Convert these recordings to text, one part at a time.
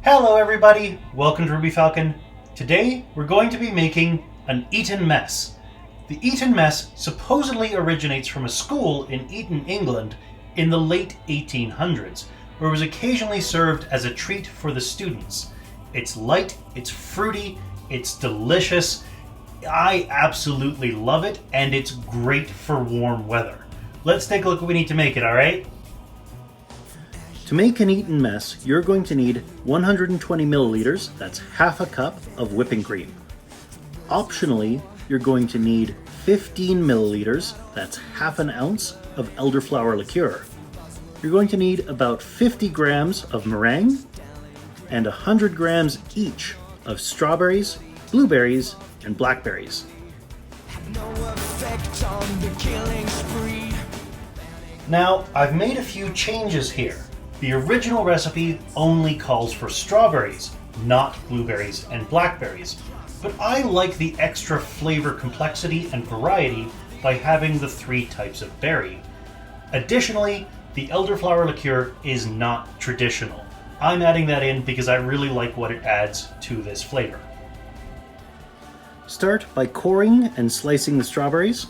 Hello everybody, welcome to Ruby Falcon. Today we're going to be making an Eton Mess. The Eton Mess supposedly originates from a school in Eton, England in the late 1800s, where it was occasionally served as a treat for the students. It's light, it's fruity, it's delicious. I absolutely love it, and it's great for warm weather. Let's take a look what we need to make it, alright? To make an Eton Mess, you're going to need 120 milliliters, that's half a cup, of whipping cream. Optionally, you're going to need 15 milliliters, that's half an ounce, of Elderflower Liqueur. You're going to need about 50 grams of meringue, and 100 grams each of strawberries, blueberries, and blackberries. Now, I've made a few changes here. The original recipe only calls for strawberries, not blueberries and blackberries, but I like the extra flavor complexity and variety by having the 3 types of berry. Additionally, the elderflower liqueur is not traditional. I'm adding that in because I really like what it adds to this flavor. Start by coring and slicing the strawberries.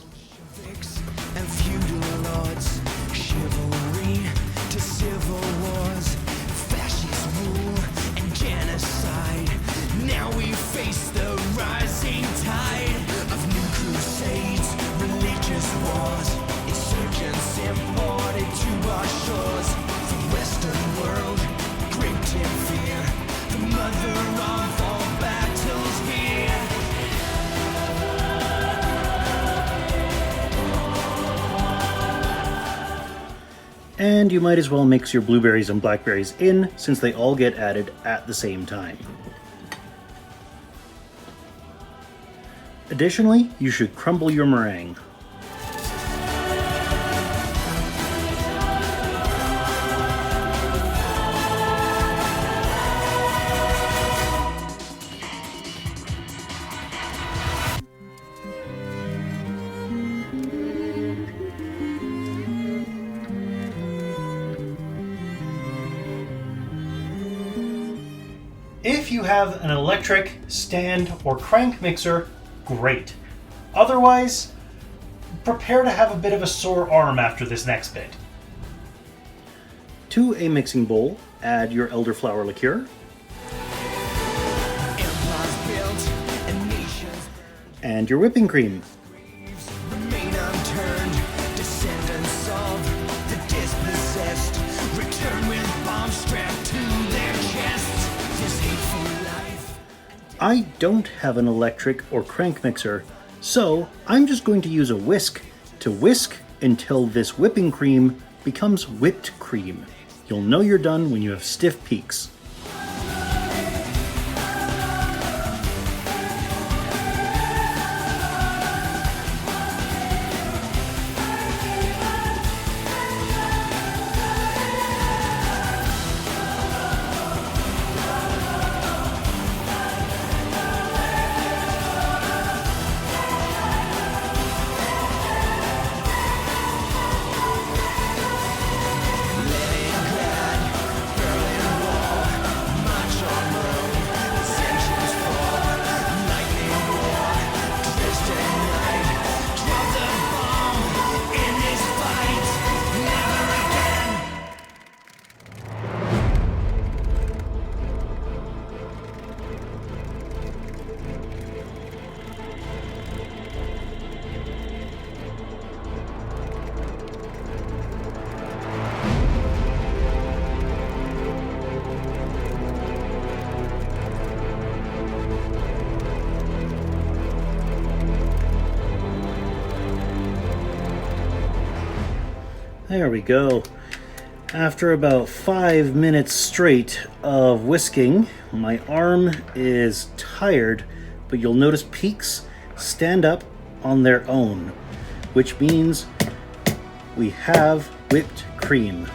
And you might as well mix your blueberries and blackberries in, since they all get added at the same time. Additionally, you should crumble your meringue. If you have an electric, stand, or crank mixer, great. Otherwise, prepare to have a bit of a sore arm after this next bit. To a mixing bowl, add your elderflower liqueur and your whipping cream. I don't have an electric or crank mixer, so I'm just going to use a whisk to whisk until this whipping cream becomes whipped cream. You'll know you're done when you have stiff peaks. There we go. After about 5 minutes straight of whisking, my arm is tired, but you'll notice peaks stand up on their own, which means we have whipped cream.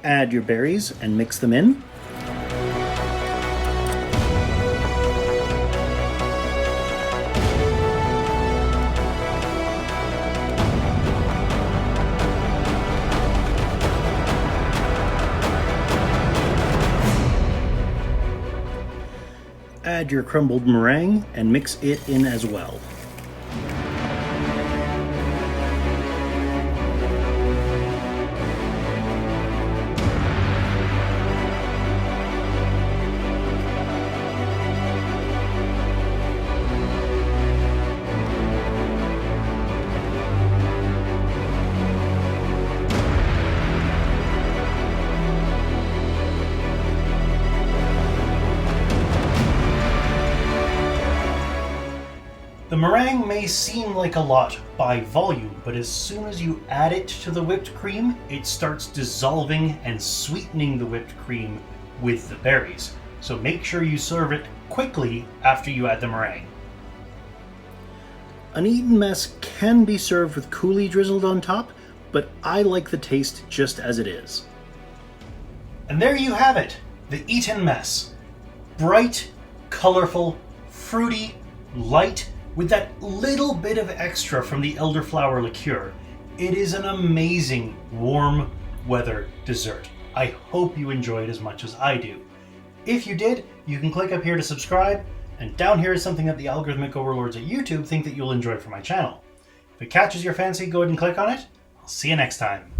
Add your berries and mix them in. add your crumbled meringue and mix it in as well. The meringue may seem like a lot by volume, but as soon as you add it to the whipped cream, it starts dissolving and sweetening the whipped cream with the berries. So make sure you serve it quickly after you add the meringue. An Eton Mess can be served with coulis drizzled on top, but I like the taste just as it is. And there you have it, the Eton Mess. Bright, colorful, fruity, light, with that little bit of extra from the Elderflower Liqueur. It is an amazing warm weather dessert. I hope you enjoy it as much as I do. If you did, you can click up here to subscribe, and down here is something that the algorithmic overlords at YouTube think that you'll enjoy for my channel. If it catches your fancy, go ahead and click on it. I'll see you next time.